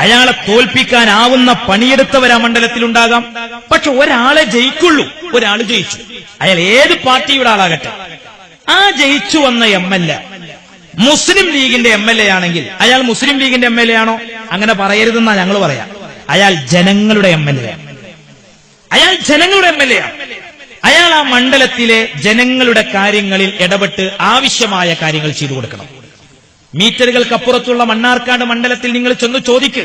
അയാളെ തോൽപ്പിക്കാനാവുന്ന പണിയെടുത്തവരാ മണ്ഡലത്തിലുണ്ടാകാം. പക്ഷെ ഒരാളെ ജയിക്കുള്ളൂ, ഒരാൾ ജയിച്ചു. അയാൾ ഏത് പാർട്ടിയുടെ ആളാകട്ടെ, ആ ജയിച്ചു വന്ന MLA മുസ്ലിം ലീഗിന്റെ MLA ആണെങ്കിൽ അയാൾ മുസ്ലിം ലീഗിന്റെ MLA ആണോ? അങ്ങനെ പറയരുതെന്നാ ഞങ്ങൾ പറയാം. അയാൾ ജനങ്ങളുടെ MLA, അയാൾ ജനങ്ങളുടെ MLA. അയാൾ ആ മണ്ഡലത്തിലെ ജനങ്ങളുടെ കാര്യങ്ങളിൽ ഇടപെട്ട് ആവശ്യമായ കാര്യങ്ങൾ ചെയ്തു കൊടുക്കണം. മീറ്ററുകൾക്കപ്പുറത്തുള്ള മണ്ണാർക്കാട് മണ്ഡലത്തിൽ നിങ്ങൾ ചെന്ന് ചോദിക്ക്.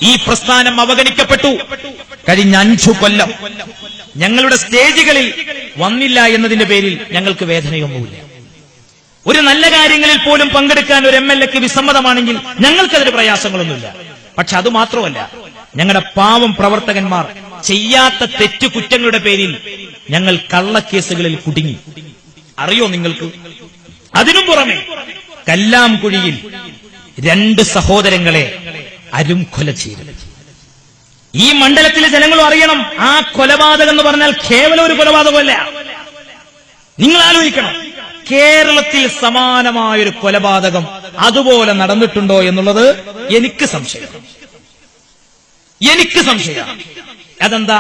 ഈ പ്രസ്ഥാനം അവഗണിക്കപ്പെട്ടു. കഴിഞ്ഞ 5 കൊല്ലം ഞങ്ങളുടെ സ്റ്റേജുകളിൽ വന്നില്ല എന്നതിന്റെ പേരിൽ ഞങ്ങൾക്ക് വേദനയൊന്നുമില്ല. ഒരു നല്ല കാര്യങ്ങളിൽ പോലും പങ്കെടുക്കാൻ ഒരു MLAക്ക് വിസമ്മതമാണെങ്കിൽ ഞങ്ങൾക്കതിന് പ്രയാസങ്ങളൊന്നുമില്ല. പക്ഷെ അത് മാത്രമല്ല, ഞങ്ങളുടെ പാവം പ്രവർത്തകന്മാർ ചെയ്യാത്ത തെറ്റുകുറ്റങ്ങളുടെ പേരിൽ ഞങ്ങൾ കള്ളക്കേസുകളിൽ കുടുങ്ങി. അറിയോ നിങ്ങൾക്ക്? അതിനും പുറമെ കല്ലാംകുഴിയിൽ 2 സഹോദരങ്ങളെ അരുംകൊല ചെയ്തു. ഈ മണ്ഡലത്തിലെ ജനങ്ങളും അറിയണം, ആ കൊലപാതകം എന്ന് പറഞ്ഞാൽ കേവലം ഒരു കൊലപാതകമല്ല. നിങ്ങൾ ആലോചിക്കണം, കേരളത്തിൽ സമാനമായൊരു കൊലപാതകം അതുപോലെ നടന്നിട്ടുണ്ടോ എന്നുള്ളത് എനിക്ക് സംശയം. അതെന്താ?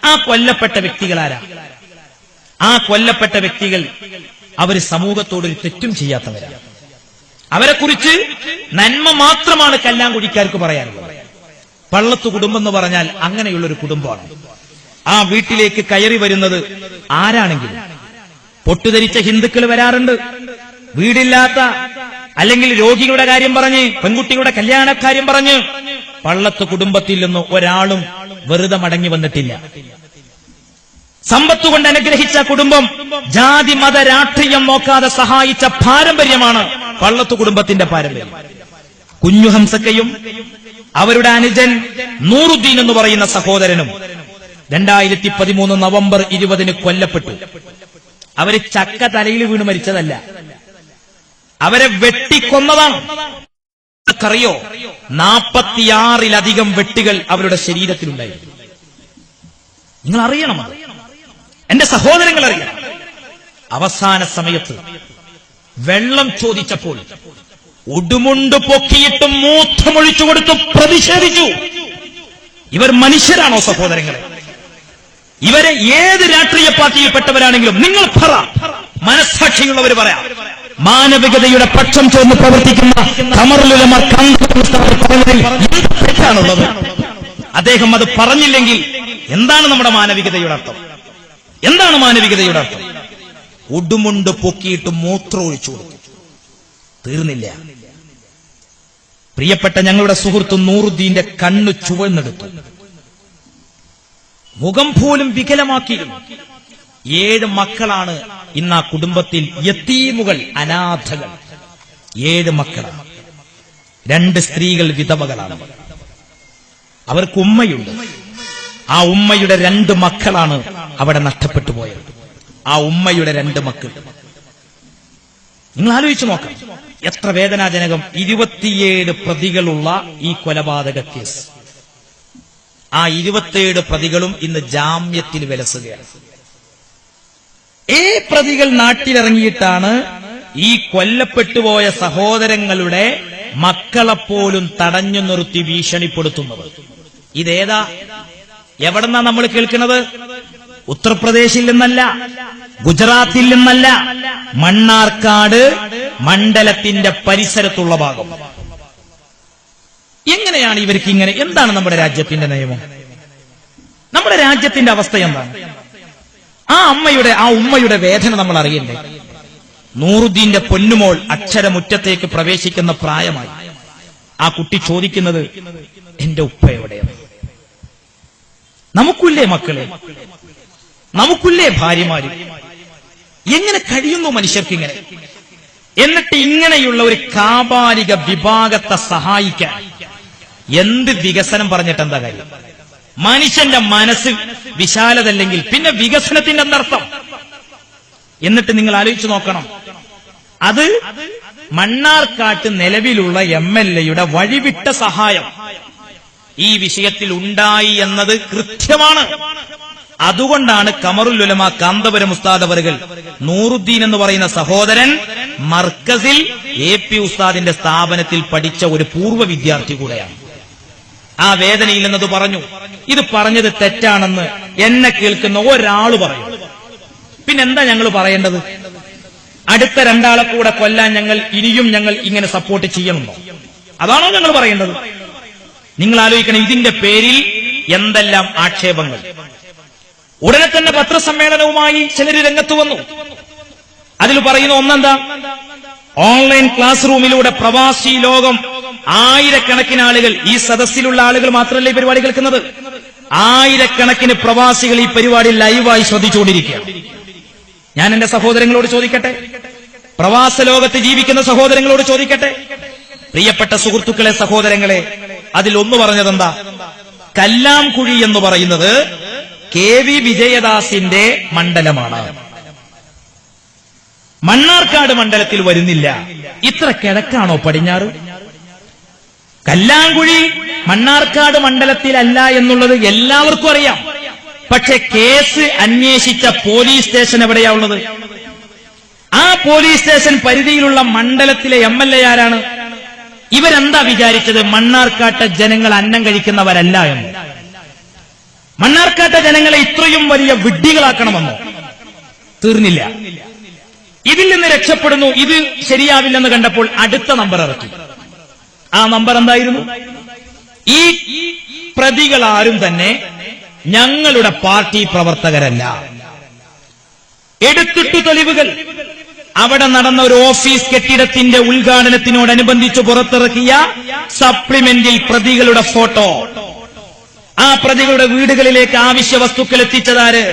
ആ കൊല്ലപ്പെട്ട വ്യക്തികളാരാ? ആ കൊല്ലപ്പെട്ട വ്യക്തികൾ അവര് സമൂഹത്തോടൊരു തെറ്റും ചെയ്യാത്തവരാണ്. അവരെക്കുറിച്ച് നന്മ മാത്രമാണ് കല്ലാംകുഴിക്കാർക്ക് പറയാനുള്ളത്. പള്ളത്ത് കുടുംബം എന്ന് പറഞ്ഞാൽ അങ്ങനെയുള്ളൊരു കുടുംബമാണ്. ആ വീട്ടിലേക്ക് കയറി വരുന്നത് ആരാണെങ്കിലും, പൊട്ടുധരിച്ച ഹിന്ദുക്കൾ വരാറുണ്ട്, വീടില്ലാത്ത അല്ലെങ്കിൽ രോഗികളുടെ കാര്യം പറഞ്ഞ്, പെൺകുട്ടികളുടെ കല്യാണക്കാര്യം പറഞ്ഞ് പള്ളത്ത് കുടുംബത്തിൽ നിന്ന് ഒരാളും വെറുതെ മടങ്ങി വന്നിട്ടില്ല. സമ്പത്ത് കൊണ്ട് അനുഗ്രഹിച്ച കുടുംബം ജാതി മത രാഷ്ട്രീയം നോക്കാതെ സഹായിച്ച പാരമ്പര്യമാണ് പള്ളത്ത് കുടുംബത്തിന്റെ പാരമ്പര്യം. കുഞ്ഞു ഹംസക്കയും അവരുടെ അനുജൻ നൂറുദ്ദീൻ എന്ന് പറയുന്ന സഹോദരനും 2013 നവംബർ 20 കൊല്ലപ്പെട്ടു. അവര് ചക്ക തലയിൽ വീണ് മരിച്ചതല്ല, അവരെ വെട്ടിക്കൊന്നതാണ്. അറിയോ, 46-ലധികം വെട്ടുകൾ അവരുടെ ശരീരത്തിലുണ്ടായിരുന്നു. നിങ്ങൾ അറിയണം, അത് എന്റെ സഹോദരങ്ങൾ അറിയണം. അവസാന സമയത്ത് വെള്ളം ചോദിച്ചപ്പോൾ ഉടുമുണ്ട് പൊക്കിയിട്ടും മൂത്രമൊഴിച്ചു കൊടുത്തു പ്രതിഷേധിച്ചു. ഇവർ മനുഷ്യരാണോ സഹോദരങ്ങളെ? ഇവരെ ഏത് രാഷ്ട്രീയ പാർട്ടിയിൽപ്പെട്ടവരാണെങ്കിലും നിങ്ങൾ പറ, മനസ്സാക്ഷിയുള്ളവർ പറയാം, മാനവികതയുടെ പക്ഷം ചേർന്ന് പ്രവർത്തിക്കുന്ന തെറ്റാണുള്ളത്. അദ്ദേഹം അത് പറഞ്ഞില്ലെങ്കിൽ എന്താണ് നമ്മുടെ മാനവികതയുടെ അർത്ഥം? എന്താണ് മാനവികതയുടെ അർത്ഥം? ഉടുമുണ്ട് പൊക്കിയിട്ട് മൂത്രം ഒഴിച്ചു കൊടുത്തു. തീർന്നില്ല. പ്രിയപ്പെട്ട ഞങ്ങളുടെ സുഹൃത്ത് നൂറുദ്ദീന്റെ കണ്ണ് ചുവന്നെടുത്തു, മുഖം പോലും വികലമാക്കിയിരുന്നു. 7 മക്കളാണ് ഇന്ന് ആ കുടുംബത്തിൽ യതീമുകൾ, അനാഥകൾ. 7 മക്കളാണ്. 2 സ്ത്രീകൾ വിധവകളാണ്. അവർക്ക് ഉമ്മയുണ്ട്. ആ ഉമ്മയുടെ 2 മക്കളാണ് അവിടെ നഷ്ടപ്പെട്ടു പോയത്. ആ ഉമ്മയുടെ 2 മക്കൾ. നിങ്ങൾ ആലോചിച്ചു നോക്കാം, എത്ര വേദനാജനകം. 27 പ്രതികളുള്ള ഈ കൊലപാതക കേസ്. ആ 27 പ്രതികളും ഇന്ന് ജാമ്യത്തിൽ വിലസുകയാണ്. ഈ പ്രതികൾ നാട്ടിലിറങ്ങിയിട്ടാണ് ഈ കൊല്ലപ്പെട്ടുപോയ സഹോദരങ്ങളുടെ മക്കളെപ്പോലും തടഞ്ഞു നിർത്തി ഭീഷണിപ്പെടുത്തുന്നത്. ഇതേതാ, എവിടെന്നാ നമ്മൾ കേൾക്കുന്നത്? ഉത്തർപ്രദേശിൽ നിന്നല്ല, ഗുജറാത്തിൽ നിന്നല്ല, മണ്ണാർക്കാട് മണ്ഡലത്തിന്റെ പരിസരത്തുള്ള ഭാഗം. എങ്ങനെയാണ് ഇവർക്ക് ഇങ്ങനെ? എന്താണ് നമ്മുടെ രാജ്യത്തിന്റെ നിയമം? നമ്മുടെ രാജ്യത്തിന്റെ അവസ്ഥ എന്താണ്? ആ ഉമ്മയുടെ വേദന നമ്മൾ അറിയണ്ടേ? നൂറുദ്ദീന്റെ പൊന്നുമോൾ അക്ഷരമുറ്റത്തേക്ക് പ്രവേശിക്കുന്ന പ്രായമായി. ആ കുട്ടി ചോദിക്കുന്നത്, എന്റെ ഉപ്പ എവിടെയാണ്? നമുക്കില്ലേ മക്കളെ? നമുക്കില്ലേ ഭാര്യമാര്? എങ്ങനെ കഴിയുന്നു മനുഷ്യർക്ക് ഇങ്ങനെ? എന്നിട്ട് ഇങ്ങനെയുള്ള ഒരു കാപാലിക വിഭാഗത്തെ സഹായിക്കാൻ എന്ത് വികസനം പറഞ്ഞിട്ട് എന്താ കാര്യം? മനുഷ്യന്റെ മനസ്സ് വിശാലതല്ലെങ്കിൽ പിന്നെ വികസനത്തിന്റെ എന്തർത്ഥം? എന്നിട്ട് നിങ്ങൾ ആലോചിച്ചു നോക്കണം, അത് മണ്ണാർക്കാട്ട് നിലവിലുള്ള MLA-യുടെ വഴിവിട്ട സഹായം ഈ വിഷയത്തിൽ ഉണ്ടായി എന്നത് കൃത്യമാണ്. അതുകൊണ്ടാണ് ഖമറുൽ ഉലമ കാന്തപുരം ഉസ്താദ് അവറുകൾ, നൂറുദ്ദീൻ എന്ന് പറയുന്ന സഹോദരൻ മർക്കസിൽ AP ഉസ്താദിന്റെ സ്ഥാപനത്തിൽ പഠിച്ച ഒരു പൂർവ്വ വിദ്യാർത്ഥി കൂടെയാണ്. ആ വേദനയിൽ എന്നത് പറഞ്ഞു. ഇത് പറഞ്ഞത് തെറ്റാണെന്ന് എന്നെ കേൾക്കുന്ന ഒരാൾ പറയും. പിന്നെന്താ ഞങ്ങൾ പറയേണ്ടത്? അടുത്ത 2 ആളെ കൂടെ കൊല്ലാൻ ഞങ്ങൾ ഇങ്ങനെ സപ്പോർട്ട് ചെയ്യണമെന്നോ? അതാണോ ഞങ്ങൾ പറയേണ്ടത്? നിങ്ങൾ ആലോചിക്കണം, ഇതിന്റെ പേരിൽ എന്തെല്ലാം ആക്ഷേപങ്ങൾ. ഉടനെ തന്നെ പത്രസമ്മേളനവുമായി ചിലർ രംഗത്ത് വന്നു. അതിൽ പറയുന്ന ഒന്നെന്താ? ഓൺലൈൻ ക്ലാസ് റൂമിലൂടെ പ്രവാസി ലോകം ആയിരക്കണക്കിന് ആളുകൾ, ഈ സദസ്സിലുള്ള ആളുകൾ മാത്രമല്ല ഈ പരിപാടി കേൾക്കുന്നത്, ആയിരക്കണക്കിന് പ്രവാസികൾ ഈ പരിപാടി ലൈവായി ശ്രദ്ധിച്ചുകൊണ്ടിരിക്കുകയാണ്. ഞാൻ എന്റെ സഹോദരങ്ങളോട് ചോദിക്കട്ടെ, പ്രവാസ ലോകത്ത് ജീവിക്കുന്ന സഹോദരങ്ങളോട് ചോദിക്കട്ടെ, പ്രിയപ്പെട്ട സുഹൃത്തുക്കളെ, സഹോദരങ്ങളെ, അതിലൊന്നു പറഞ്ഞതെന്താ? കല്ലാംകുഴി എന്ന് പറയുന്നത് KV വിജയദാസിന്റെ മണ്ഡലമാണ്. മണ്ണാർക്കാട് മണ്ഡലത്തിൽ വരുന്നില്ല. ഇത്ര കിഴക്കാണോ പടിഞ്ഞാറ്? കല്ലാംകുഴി മണ്ണാർക്കാട് മണ്ഡലത്തിലല്ല എന്നുള്ളത് എല്ലാവർക്കും അറിയാം. പക്ഷെ കേസ് അന്വേഷിച്ച പോലീസ് സ്റ്റേഷൻ എവിടെയാ ഉള്ളത്? ആ പോലീസ് സ്റ്റേഷൻ പരിധിയിലുള്ള മണ്ഡലത്തിലെ MLA ആരാണ്? ഇവരെന്താ വിചാരിച്ചത്? മണ്ണാർക്കാട്ടെ ജനങ്ങൾ അന്നം കഴിക്കുന്നവരല്ല എന്ന്. മണ്ണാർക്കാട്ടെ ജനങ്ങളെ ഇത്രയും വലിയ വിഡ്ഢികളാക്കണമെന്നോ? തീർന്നില്ല. ഇതിൽ നിന്ന് രക്ഷപ്പെടുന്നു. ഇത് ശരിയാവില്ലെന്ന് കണ്ടപ്പോൾ അടുത്ത നമ്പർ ഇറക്കി. ആ നമ്പർ എന്തായിരുന്നു? ഈ പ്രതികളാരും തന്നെ ഞങ്ങളുടെ പാർട്ടി പ്രവർത്തകരല്ല. എടുത്തിട്ടു തെളിവുകൾ. അവിടെ നടന്ന ഒരു ഓഫീസ് കെട്ടിടത്തിന്റെ ഉദ്ഘാടനത്തിനോടനുബന്ധിച്ച് പുറത്തിറക്കിയ സപ്ലിമെന്റിൽ പ്രതികളുടെ ഫോട്ടോ. ആ പ്രതികളുടെ വീടുകളിലേക്ക് ആവശ്യ വസ്തുക്കൾ എത്തിച്ചതാര്?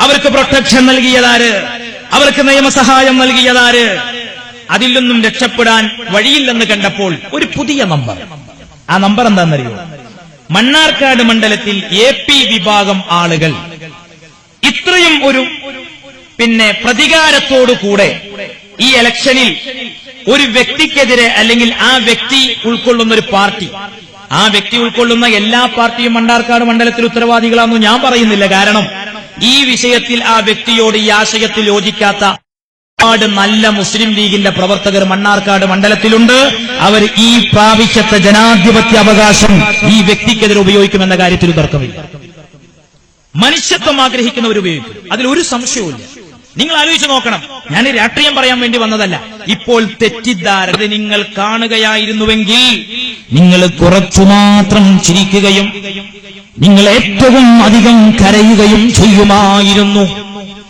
അവർക്ക് പ്രൊട്ടക്ഷൻ നൽകിയതാര്? അവർക്ക് നിയമസഹായം നൽകിയതാര്? അതിൽ നിന്നും രക്ഷപ്പെടാൻ വഴിയില്ലെന്ന് കണ്ടപ്പോൾ ഒരു പുതിയ നമ്പർ. ആ നമ്പർ എന്താണെന്നറിയോ? മണ്ണാർക്കാട് മണ്ഡലത്തിൽ AP വിഭാഗം ആളുകൾ ഇത്രയും ഒരു പ്രതികാരത്തോടുകൂടെ ഈ ഇലക്ഷനിൽ ഒരു വ്യക്തിക്കെതിരെ, അല്ലെങ്കിൽ ആ വ്യക്തി ഉൾക്കൊള്ളുന്ന ഒരു പാർട്ടി, ആ വ്യക്തി ഉൾക്കൊള്ളുന്ന എല്ലാ പാർട്ടിയും മണ്ണാർക്കാട് മണ്ഡലത്തിൽ ഉത്തരവാദികളാണെന്ന് ഞാൻ പറയുന്നില്ല. കാരണം ഈ വിഷയത്തിൽ ആ വ്യക്തിയോട് ഈ ആശയത്തിൽ യോജിക്കാത്ത ഒരുപാട് നല്ല മുസ്ലിം ലീഗിന്റെ പ്രവർത്തകർ മണ്ണാർക്കാട് മണ്ഡലത്തിലുണ്ട്. അവർ ഈ പ്രാവശ്യത്തെ ജനാധിപത്യ അവകാശം ഈ വ്യക്തിക്കെതിരെ ഉപയോഗിക്കുമെന്ന കാര്യത്തിൽ തർക്കമില്ല. മനുഷ്യത്വം ആഗ്രഹിക്കുന്നവർ ഉപയോഗിക്കും, അതിലൊരു സംശയവുമില്ല. നിങ്ങൾ ആലോചിച്ച് നോക്കണം. ഞാൻ രാഷ്ട്രീയം പറയാൻ വേണ്ടി വന്നതല്ല. ഇപ്പോൾ തെറ്റിദ്ധാരണ നിങ്ങൾ കാണുകയായിരുന്നുവെങ്കിൽ നിങ്ങൾ കുറച്ചുമാത്രം ചിരിക്കുകയും നിങ്ങൾ ഏറ്റവും അധികം കരയുകയും ചെയ്യുമായിരുന്നു.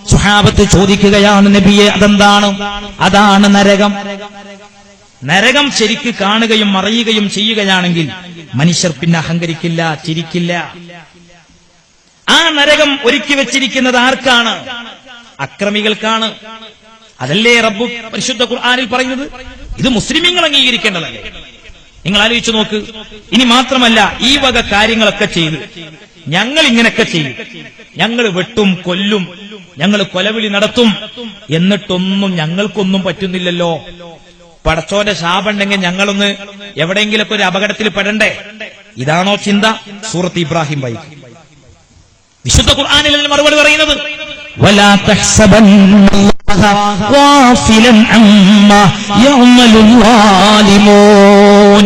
സ്വഹാബത്ത് ചോദിക്കുകയാണ്, നബിയെ അതെന്താണ്? അതാണ് നരകം. നരകം ശരിക്ക് കാണുകയും മറയുകയും ചെയ്യുകയാണെങ്കിൽ മനുഷ്യർ പിന്നെ അഹങ്കരിക്കില്ല, ചിരിക്കില്ല. ആ നരകം ഒരുക്കി വെച്ചിരിക്കുന്നത് ആർക്കാണ്? അക്രമികൾക്കാണ്. അതല്ലേ റബ്ബ് പരിശുദ്ധ ഖുർആനിൽ പറയുന്നത്? ഇത് മുസ്ലിമീങ്ങൾ അംഗീകരിക്കേണ്ടതല്ലേ? നിങ്ങൾ ആലോചിച്ചു നോക്ക്. ഇനി മാത്രമല്ല, ഈ വക കാര്യങ്ങളൊക്കെ ചെയ്ത് ഞങ്ങൾ ഇങ്ങനെയൊക്കെ ചെയ്യും, ഞങ്ങൾ വെട്ടും കൊല്ലും, ഞങ്ങൾ കൊലവിളി നടത്തും, എന്നിട്ടൊന്നും ഞങ്ങൾക്കൊന്നും പറ്റുന്നില്ലല്ലോ. പടച്ചോന്റെ ശാപുണ്ടെങ്കിൽ ഞങ്ങളൊന്ന് എവിടെയെങ്കിലൊക്കെ ഒരു അപകടത്തിൽ പെടണ്ടേ? ഇതാണോ ചിന്ത? സൂറത്ത് ഇബ്രാഹിം വായിക്കും. വിശുദ്ധ ഖുർആനിൽ മറുപടി പറയുന്നത് ولا تحسبن الله غافلا عما يعمل الظالمون.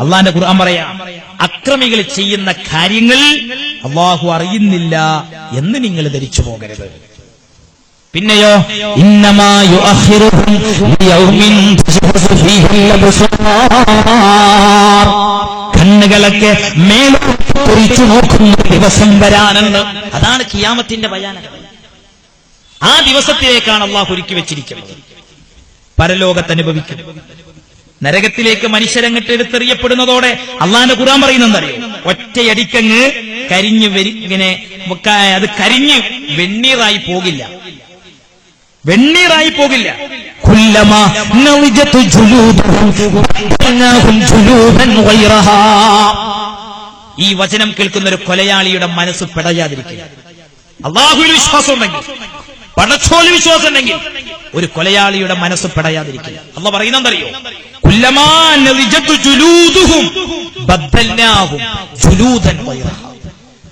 അള്ളാന്റെ ഖുർആൻ പറയാ, അക്രമികൾ ചെയ്യുന്ന കാര്യങ്ങൾ അള്ളാഹു അറിയുന്നില്ല എന്ന് നിങ്ങൾ ധരിച്ചു പോകരുത്. പിന്നെയോ ഇന്നമാ യുഅഖിറുഹും ലിയൗമിൻ തശ്ഖസു ഫീഹിൽ അബ്സാർ. കണ്ണുകളൊക്കെ മേലോട്ട് കുറിച്ചു നോക്കുന്ന ദിവസം വരാനുണ്ട്. അതാണ് ഖിയാമത്തിന്റെ ഭയാനക. ആ ദിവസത്തിലേക്കാണ് അള്ളാഹു ഒരുക്കി വെച്ചിരിക്കുന്നത്. പരലോകത്ത് അനുഭവിക്കും. നരകത്തിലേക്ക് മനുഷ്യരങ്ങട്ട് എടുത്തെറിയപ്പെടുന്നതോടെ അള്ളാന്റെ ഖുർആൻ പറയുന്നറിയോ, ഒറ്റയടിക്കങ്ങ് കരിഞ്ഞു ഇങ്ങനെ അത് കരിഞ്ഞ് വെണ്ണീറായി പോകില്ല, വെണ്ണീറായി പോകില്ല. കുല്ലമാ നവിജതു ജുലൂദുഹും ബദൽനാഹും ജുലൂദൻ ഗൈറഹാ. ഈ വചനം കേൾക്കുന്ന ഒരു കൊലയാളിയുടെ മനസ്സ് പെടയാതിരിക്കുക. അള്ളാഹുവിൽ വിശ്വാസം ഉണ്ടെങ്കിൽ, പടച്ചോല് വിശ്വാസം ഉണ്ടെങ്കിൽ ഒരു കൊലയാളിയുടെ മനസ്സ് പെടയാതിരിക്കുക. അള്ളാഹ് പറയുന്നറിയോ, കുല്ലമാ നവിജതു ജുലൂദുഹും ബദൽനാഹും ജുലൂദൻ ഗൈറഹാ.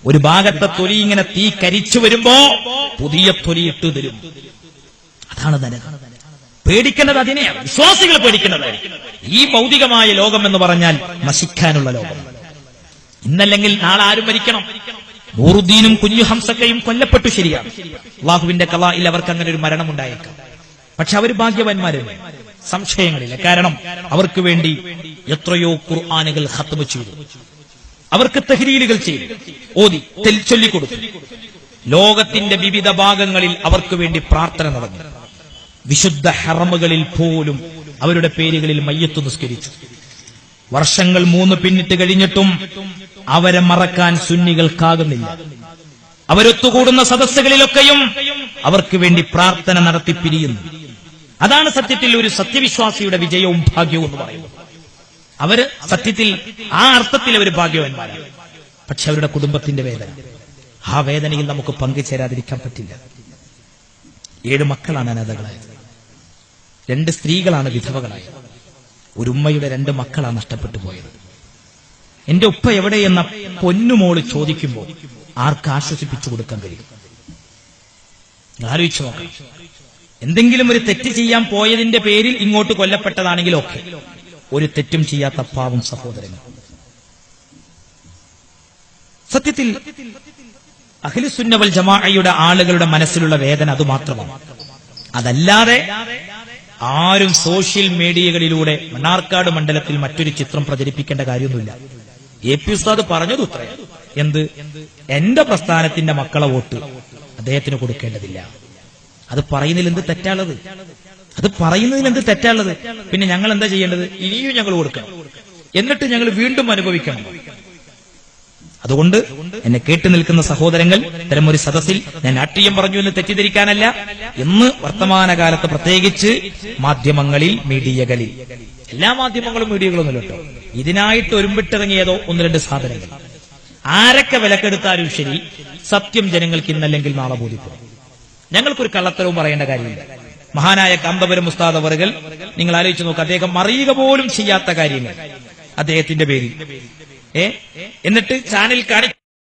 ഒരു ഭാഗത്തെ തൊലി ഇങ്ങനെ തീ കരിച്ചു വരുമ്പോ പുതിയ തൊലി ഇട്ട് തരും. അതാണ് നരകം. പേടിക്കേണ്ടത് അതിനെയാണ്. വിശ്വാസികൾ പേടിക്കേണ്ടത്. ഈ ഭൗതികമായ ലോകം എന്ന് പറഞ്ഞാൽ നശിക്കാനുള്ള ലോകം. ഇന്നല്ലെങ്കിൽ നാളെ ആരും മരിക്കണം. നൂറുദ്ദീനും കുഞ്ഞു ഹംസക്കയും കൊല്ലപ്പെട്ടു, ശരിയാണ്. അല്ലാഹുവിന്റെ ഖളായിൽ അവർക്ക് അങ്ങനെ ഒരു മരണം ഉണ്ടായേക്കാം. പക്ഷെ അവർ ഭാഗ്യവാന്മാരല്ലേ? സംശയങ്ങളില്ല. കാരണം അവർക്ക് വേണ്ടി എത്രയോ ഖുർആനുകൾ ഖത്മ് ചെയ്തു, അവർക്ക് തഹ്ലീലുകൾ ചെയ്തു, ഓതി ചൊല്ലിക്കൊടുത്തു. ലോകത്തിന്റെ വിവിധ ഭാഗങ്ങളിൽ അവർക്ക് വേണ്ടി പ്രാർത്ഥന നടന്നു. വിശുദ്ധ ഹറമുകളിൽ പോലും അവരുടെ പേരുകളിൽ മയ്യത്ത് നിസ്കരിച്ചു. വർഷങ്ങൾ 3 പിന്നിട്ട് കഴിഞ്ഞിട്ടും അവരെ മറക്കാൻ സുന്നികൾക്കാകുന്നില്ല. അവരൊത്തുകൂടുന്ന സദസ്സുകളിലൊക്കെയും അവർക്ക് വേണ്ടി പ്രാർത്ഥന നടത്തി പിരിയുന്നു. അതാണ് സത്യത്തിൽ ഒരു സത്യവിശ്വാസിയുടെ വിജയവും ഭാഗ്യവും എന്ന് പറയുന്നത്. അവര് സത്യത്തിൽ ആ അർത്ഥത്തിൽ അവർ ഭാഗ്യവാന്മാരാണ്. പക്ഷെ അവരുടെ കുടുംബത്തിന്റെ വേദന, ആ വേദനയിൽ നമുക്ക് പങ്കുചേരാതിരിക്കാൻ പറ്റില്ല. 7 മക്കളാണ് അനാഥകളായത്. 2 സ്ത്രീകളാണ് വിധവകളായത്. ഒരു ഉമ്മയുടെ 2 മക്കളാണ് നഷ്ടപ്പെട്ടു പോയത്. എന്റെ ഉപ്പ എവിടെയെന്ന പൊന്നുമോള് ചോദിക്കുമ്പോൾ ആർക്ക് ആശ്വസിപ്പിച്ചു കൊടുക്കാൻ കഴിയും? ആലോചിച്ചു നോക്കണം. എന്തെങ്കിലും ഒരു തെറ്റ് ചെയ്യാൻ പോയതിന്റെ പേരിൽ ഇങ്ങോട്ട് കൊല്ലപ്പെട്ടതാണെങ്കിലും ഒക്കെ, ഒരു തെറ്റും ചെയ്യാത്ത പാവം സഹോദരങ്ങൾ. സത്യത്തിൽ അഹ്ലുസുന്ന വൽ ജമാഅയുടെ ആളുകളുടെ മനസ്സിലുള്ള വേദന അതുമാത്രമാണ്. അതല്ലാതെ ആരും സോഷ്യൽ മീഡിയകളിലൂടെ മണ്ണാർക്കാട് മണ്ഡലത്തിൽ മറ്റൊരു ചിത്രം പ്രചരിപ്പിക്കേണ്ട കാര്യമൊന്നുമില്ല. AP ഉസ്താദ് പറഞ്ഞത് ഉത്തരം എന്ത്? എന്റെ പ്രസ്ഥാനത്തിന്റെ മക്കളെ വോട്ട് അദ്ദേഹത്തിന് കൊടുക്കേണ്ടതില്ല. അത് പറയുന്നതിൽ എന്ത് തെറ്റാളത്? അത് പറയുന്നതിൽ എന്ത് തെറ്റാളത്? പിന്നെ ഞങ്ങൾ എന്താ ചെയ്യേണ്ടത്? ഇനിയും ഞങ്ങൾ കൊടുക്കണം, എന്നിട്ട് ഞങ്ങൾ വീണ്ടും അനുഭവിക്കണം. അതുകൊണ്ട് എന്നെ കേട്ടു നിൽക്കുന്ന സഹോദരങ്ങൾ, ഇത്തരം ഒരു സദസ്സിൽ ഞാൻ നാട്യം പറഞ്ഞു എന്ന് തെറ്റിദ്ധരിക്കാനല്ല. ഇന്ന് വർത്തമാനകാലത്ത് പ്രത്യേകിച്ച് മാധ്യമങ്ങളിൽ, മീഡിയകളിൽ, എല്ലാ മാധ്യമങ്ങളും മീഡിയകളൊന്നുമില്ല കേട്ടോ, ഇതിനായിട്ട് ഒരുമ്പിട്ടിറങ്ങിയതോ 1-2 സാധനങ്ങൾ. ആരൊക്കെ വിലക്കെടുത്താലും ശരി, സത്യം ജനങ്ങൾക്ക് ഇന്നല്ലെങ്കിൽ നാളെ ബോധ്യപ്പെടും. ഞങ്ങൾക്കൊരു കള്ളത്തരവും പറയേണ്ട കാര്യമില്ല. മഹാനായ കാന്തപുരം ഉസ്താദ് അവറുകൾ, നിങ്ങൾ ആലോചിച്ച് നോക്കുക, അദ്ദേഹം അറിയുക പോലും ചെയ്യാത്ത കാര്യങ്ങൾ അദ്ദേഹത്തിന്റെ പേരിൽ എന്നിട്ട് ചാനൽ കാണിച്ചു